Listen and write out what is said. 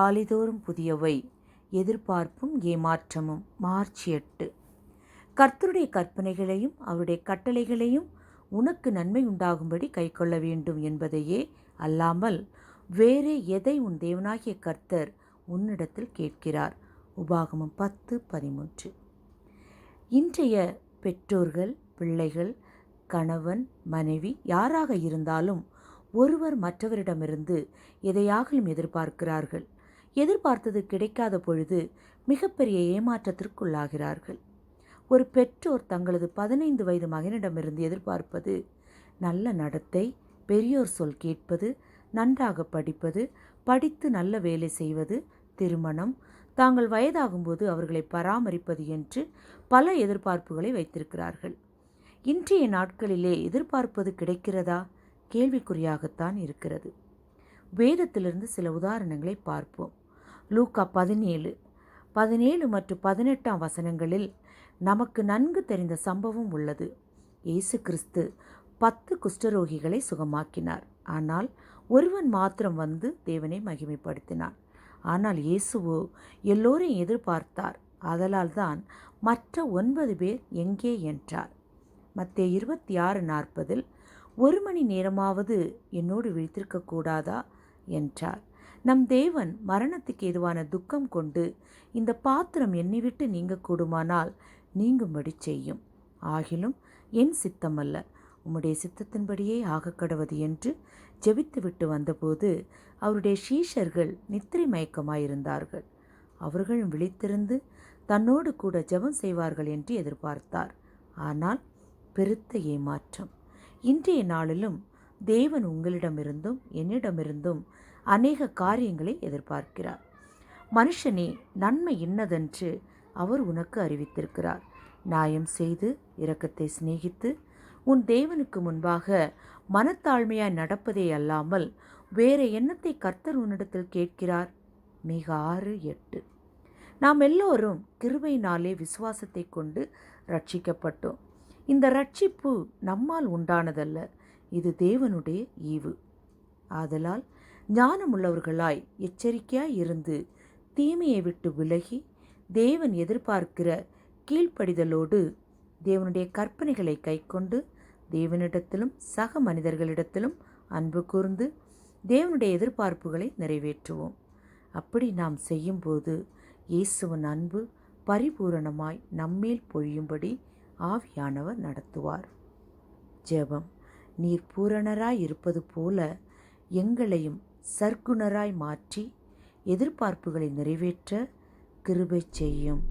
காலைதோறும் புதியவை, எதிர்பார்ப்பும் ஏமாற்றமும். மார்ச் 8. கர்த்தருடைய கற்பனைகளையும் அவருடைய கட்டளைகளையும் உனக்கு நன்மை உண்டாகும்படி கைக்கொள்ள வேண்டும் என்பதையே அல்லாமல் வேறே எதை உன் தேவனாகிய கர்த்தர் உன்னிடத்தில் கேட்கிறார். உபாகமம் 10:13. இன்றைய பெற்றோர்கள், பிள்ளைகள், கணவன், மனைவி யாராக இருந்தாலும் ஒருவர் மற்றவரிடமிருந்து எதையாகலும் எதிர்பார்க்கிறார்கள். எதிர்பார்த்தது கிடைக்காத பொழுது மிகப்பெரிய ஏமாற்றத்திற்குள்ளாகிறார்கள். ஒரு பெற்றோர் தங்களது 15 வயது மகனிடமிருந்து எதிர்பார்ப்பது நல்ல நடத்தை, பெரியோர் சொல் கேட்பது, நன்றாக படிப்பது, படித்து நல்ல வேலை செய்வது, திருமணம், தாங்கள் வயதாகும்போது அவர்களை பராமரிப்பது என்று பல எதிர்பார்ப்புகளை வைத்திருக்கிறார்கள். இன்றைய நாட்களிலே எதிர்பார்ப்பது கிடைக்கிறதா? கேள்விக்குறியாகத்தான் இருக்கிறது. வேதத்திலிருந்து சில உதாரணங்களை பார்ப்போம். லூக்கா 17 மற்றும் 18 வசனங்களில் நமக்கு நன்கு தெரிந்த சம்பவம் உள்ளது. இயேசு கிறிஸ்து 10 குஷ்டரோகிகளை சுகமாக்கினார். ஆனால் ஒருவன் மாத்திரம் வந்து தேவனை மகிமைப்படுத்தினான். ஆனால் இயேசுவோ எல்லோரையும் எதிர்பார்த்தார். ஆதலால் தான் மற்ற 9 பேர் எங்கே என்றார். மத்தேயு 26:40 1 மணி நேரமாவது என்னோடு விழித்திருக்க கூடாதா என்றார். நம் தேவன் மரணத்துக்கு ஏதுவான துக்கம் கொண்டு இந்த பாத்திரம் என்னை விட்டு நீங்க கூடுமானால் நீங்கும்படி செய்யும். ஆகிலும் என் சித்தமல்ல, உம்முடைய சித்தத்தின்படியே ஆகக்கடவது என்று ஜெபித்துவிட்டு வந்தபோது அவருடைய சீஷர்கள் நித்திரை மயக்கமாயிருந்தார்கள். அவர்களும் விழித்திருந்து தன்னோடு கூட ஜெபம் செய்வார்கள் என்று எதிர்பார்த்தார். ஆனால் பெருத்த ஏமாற்றம். இன்றைய நாளிலும் தேவன் உங்களிடமிருந்தும் என்னிடமிருந்தும் அநேக காரியங்களை எதிர்பார்க்கிறார். மனுஷனே, நன்மை இன்னதென்று அவர் உனக்கு அறிவித்திருக்கிறார். நியாயம் செய்து இரக்கத்தை சிநேகித்து உன் தேவனுக்கு முன்பாக மனத்தாழ்மையாய் நடப்பதே அல்லாமல் வேற எண்ணத்தை கர்த்தர் உன்னிடத்தில் கேட்கிறார். மீக 6:8. நாம் எல்லோரும் கிருபையினாலே விசுவாசத்தை கொண்டு ரட்சிக்கப்பட்டோம். இந்த ரட்சிப்பு நம்மால் உண்டானதல்ல, இது தேவனுடைய ஈவு. ஆதலால் ஞானமுள்ளவர்களாய் எச்சரிக்கையாய் இருந்து தீமையை விட்டு விலகி தேவன் எதிர்பார்க்கிற கீழ்ப்படிதலோடு தேவனுடைய கற்பனைகளை கைக்கொண்டு தேவனிடத்திலும் சக மனிதர்களிடத்திலும் அன்பு கூர்ந்து தேவனுடைய எதிர்பார்ப்புகளை நிறைவேற்றுவோம். அப்படி நாம் செய்யும்போது இயேசுவின் அன்பு பரிபூரணமாய் நம்மேல் பொழியும்படி ஆவியானவர் நடத்துவார். ஜெபம். நீர் பூரணராய் இருப்பது போல எங்களையும் சற்குணராய் மாற்றி எதிர்பார்ப்புகளை நிறைவேற்ற கிருபை செய்யும்.